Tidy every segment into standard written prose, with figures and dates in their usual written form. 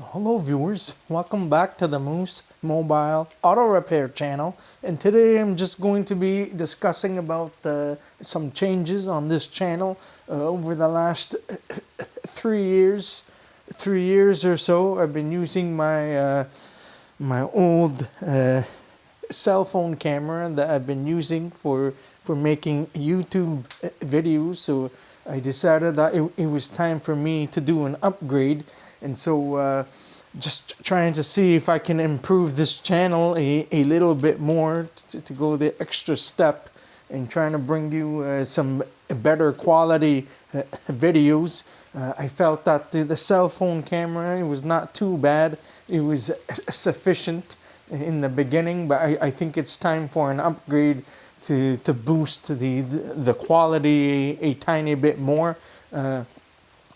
Hello viewers, welcome back to the Moose Mobile Auto Repair channel, and today I'm just going to be discussing about some changes on this channel over the last 3 years or so. I've been using my my old cell phone camera that I've been using for making YouTube videos, so I decided that it was time for me to do an upgrade. And so just trying to see if I can improve this channel a little bit more to go the extra step in trying to bring you some better quality videos. I felt that the cell phone camera, it was not too bad. It was sufficient in the beginning, but I think it's time for an upgrade to boost the quality a tiny bit more.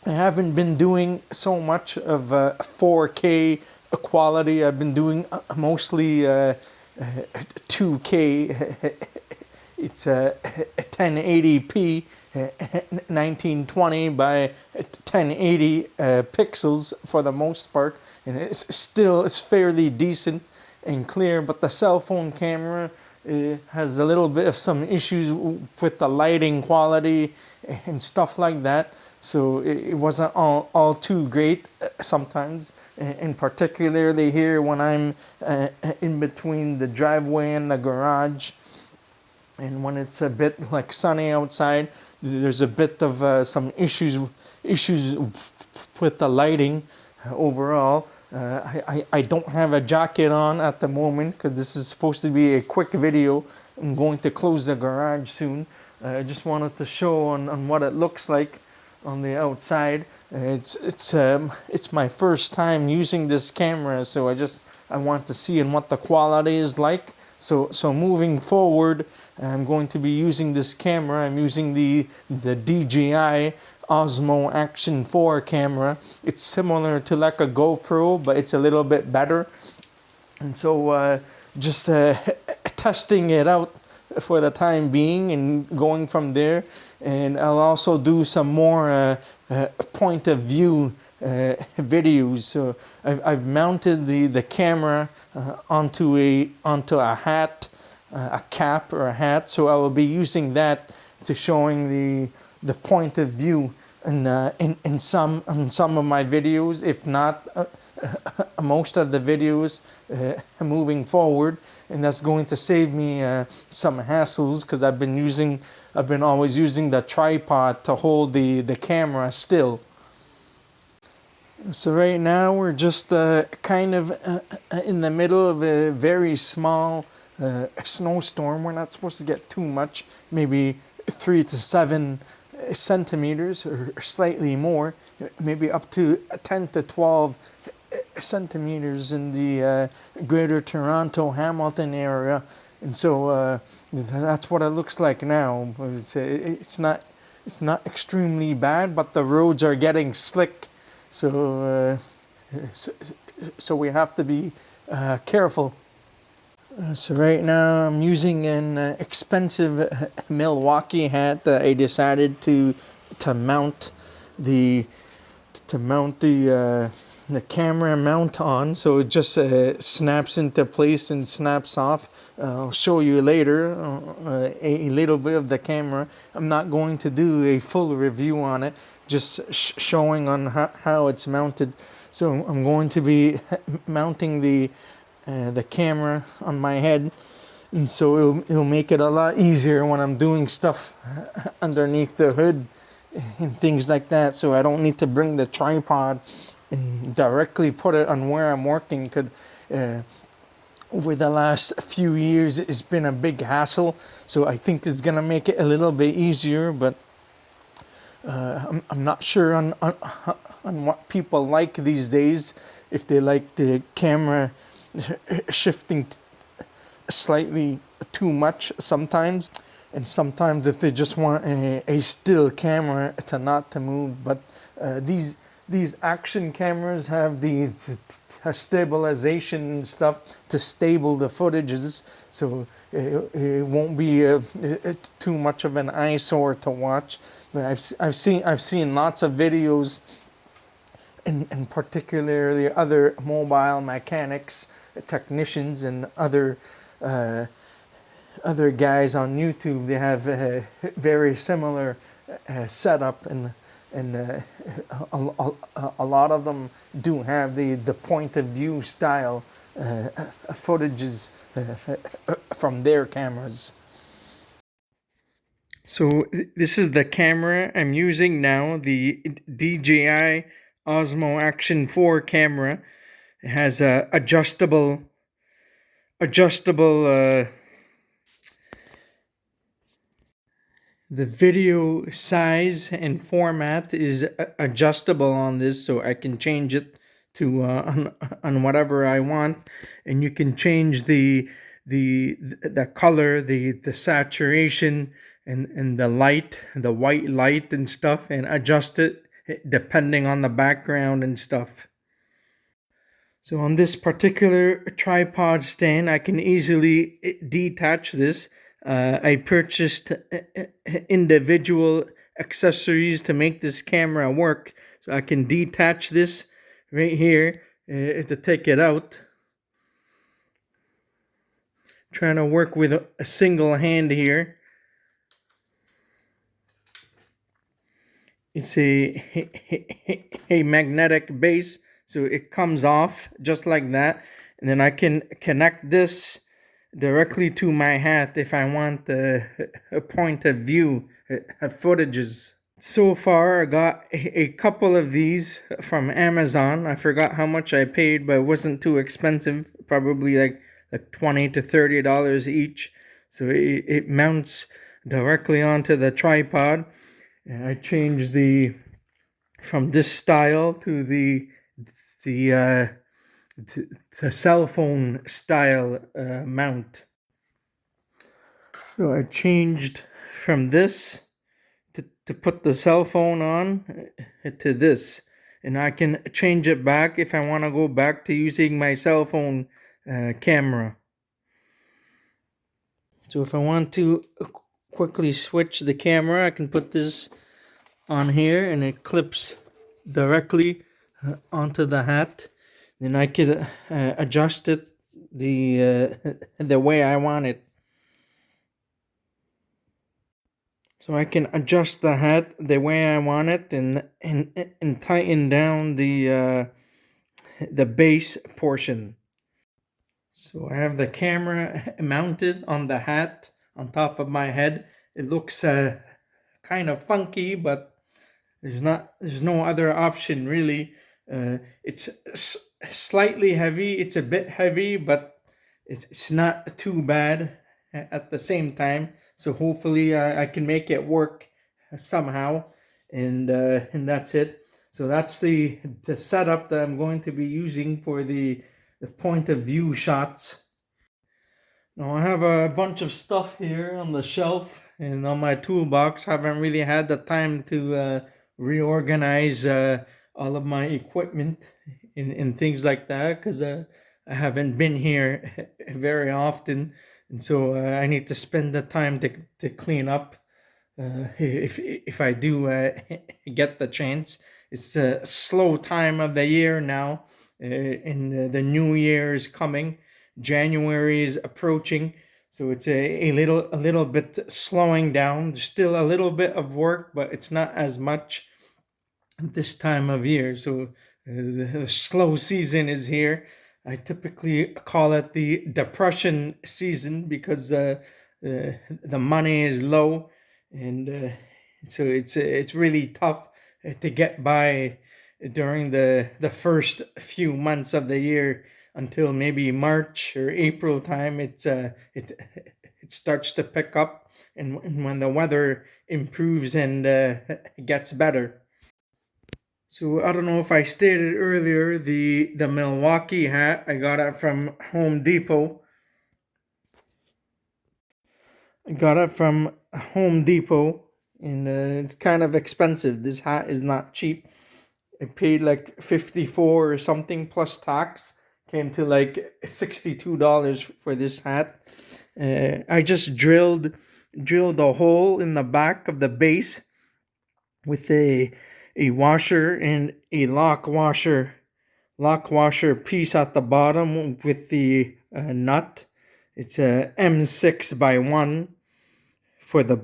I haven't been doing so much of 4K quality. I've been doing mostly 2K. It's 1080p, 1920 by 1080 pixels for the most part, and it's fairly decent and clear. But the cell phone camera has a little bit of some issues with the lighting quality and stuff like that. So it wasn't all too great sometimes, and particularly here when I'm in between the driveway and the garage, and when it's a bit like sunny outside, there's a bit of some issues with the lighting overall. I don't have a jacket on at the moment because this is supposed to be a quick video. I'm going to close the garage soon. I just wanted to show on what it looks like on the outside. It's my first time using this camera, so I want to see what the quality is like. So moving forward, I'm going to be using this camera. I'm using the DJI Osmo Action 4 camera. It's similar to like a GoPro, but it's a little bit better. And so just testing it out for the time being and going from there. And I'll also do some more point of view videos. So I've mounted the camera onto a hat, a cap or a hat. So I will be using that to showing the point of view in some of my videos, if not most of the videos moving forward. And that's going to save me some hassles, because I've been always using the tripod to hold the camera still. So right now we're just kind of in the middle of a very small snowstorm. We're not supposed to get too much, maybe 3 to 7 centimeters or slightly more, maybe up to 10 to 12 centimeters in the greater Toronto, Hamilton area. And so that's what it looks like now. It's not extremely bad, but the roads are getting slick. So we have to be careful. So right now I'm using an expensive Milwaukee hat that I decided to mount the camera mount on, so it just snaps into place and snaps off. I'll show you later a little bit of the camera. I'm not going to do a full review on it, just showing on how it's mounted. So I'm going to be mounting the camera on my head, and so it'll make it a lot easier when I'm doing stuff underneath the hood and things like that. So I don't need to bring the tripod and directly put it on where I'm working, because over the last few years it's been a big hassle. So I think it's gonna make it a little bit easier, but I'm not sure on what people like these days. If they like the camera shifting slightly too much sometimes, and sometimes if they just want a still camera to move. But these action cameras have the stabilization and stuff to stable the footages, so it won't be too much of an eyesore to watch. But I've seen lots of videos in particularly other mobile mechanics, technicians, and other guys on YouTube. They have a very similar setup, and a lot of them do have the point of view style footages from their cameras. So this is the camera I'm using now, the DJI Osmo Action 4 camera. It has a adjustable the video size and format is adjustable on this, so I can change it to on whatever I want, and you can change the color, the saturation, and the light, the white light and stuff, and adjust it depending on the background and stuff. So on this particular tripod stand, I can easily detach this. I purchased individual accessories to make this camera work. So I can detach this right here to take it out. Trying to work with a single hand here. It's a magnetic base, so it comes off just like that. And then I can connect this directly to my hat if I want a point of view footages. So far I got a couple of these from Amazon. I forgot how much I paid, but it wasn't too expensive, probably like $20 to $30 each. So it mounts directly onto the tripod. And I changed from this style to the cell phone style mount. So I changed from this to put the cell phone on to this, and I can change it back if I want to go back to using my cell phone camera. So if I want to quickly switch the camera, I can put this on here and it clips directly onto the hat. Then I could adjust it the way I want it. So I can adjust the hat the way I want it and tighten down the base portion. So I have the camera mounted on the hat on top of my head. It looks kind of funky, but there's no other option really. It's slightly heavy. It's a bit heavy, but it's not too bad at the same time. So hopefully I can make it work somehow, and that's it. So that's the setup that I'm going to be using for the point of view shots. Now I have a bunch of stuff here on the shelf and on my toolbox. I haven't really had the time to reorganize all of my equipment and things like that, because I haven't been here very often, and so I need to spend the time to clean up if I do get the chance. It's a slow time of the year now, and the new year is coming. January is approaching, so it's a little bit slowing down. There's still a little bit of work, but it's not as much this time of year. So the slow season is here. I typically call it the depression season because the money is low, and so it's really tough to get by during the first few months of the year until maybe March or April time. It starts to pick up, and when the weather improves and gets better. So I don't know if I stated earlier, the Milwaukee hat, I got it from Home Depot. And it's kind of expensive. This hat is not cheap. I paid like $54 or something plus tax. Came to like $62 for this hat. I just drilled a hole in the back of the base with a a washer and a lock washer piece at the bottom with the nut. It's a M6 by 1 for the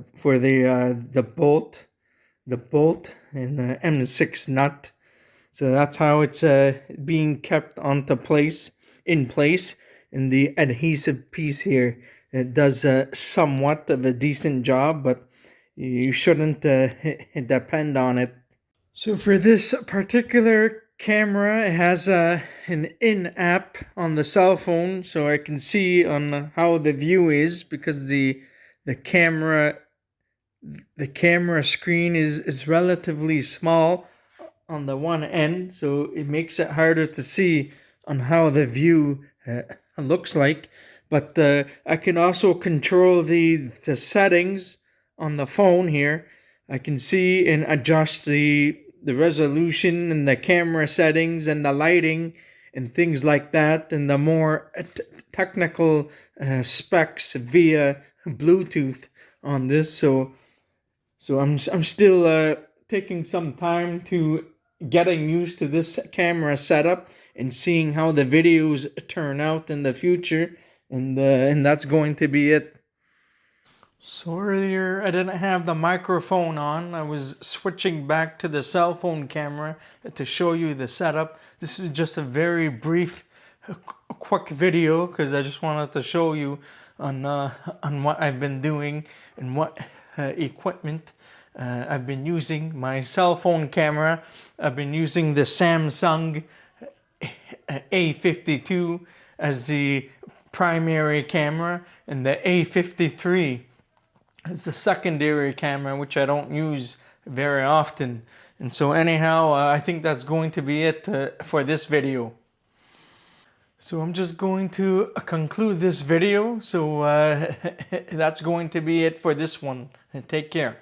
bolt, and the M6 nut. So that's how it's being kept in place. And the adhesive piece here, it does somewhat of a decent job, but you shouldn't depend on it. So for this particular camera, it has an in-app on the cell phone, so I can see on how the view is, because the camera screen is relatively small on the one end, so it makes it harder to see on how the view looks like. But I can also control the settings on the phone here. I can see and adjust the resolution and the camera settings and the lighting and things like that, and the more technical specs via Bluetooth on this. So I'm still taking some time to getting used to this camera setup and seeing how the videos turn out in the future, and that's going to be it. So earlier I didn't have the microphone on. I was switching back to the cell phone camera to show you the setup. This is just a very brief, quick video because I just wanted to show you on what I've been doing and what equipment I've been using. My cell phone camera, I've been using the Samsung A52 as the primary camera, and the A53 as the secondary camera, which I don't use very often. And so anyhow, I think that's going to be it for this video. So I'm just going to conclude this video. So that's going to be it for this one. Take care.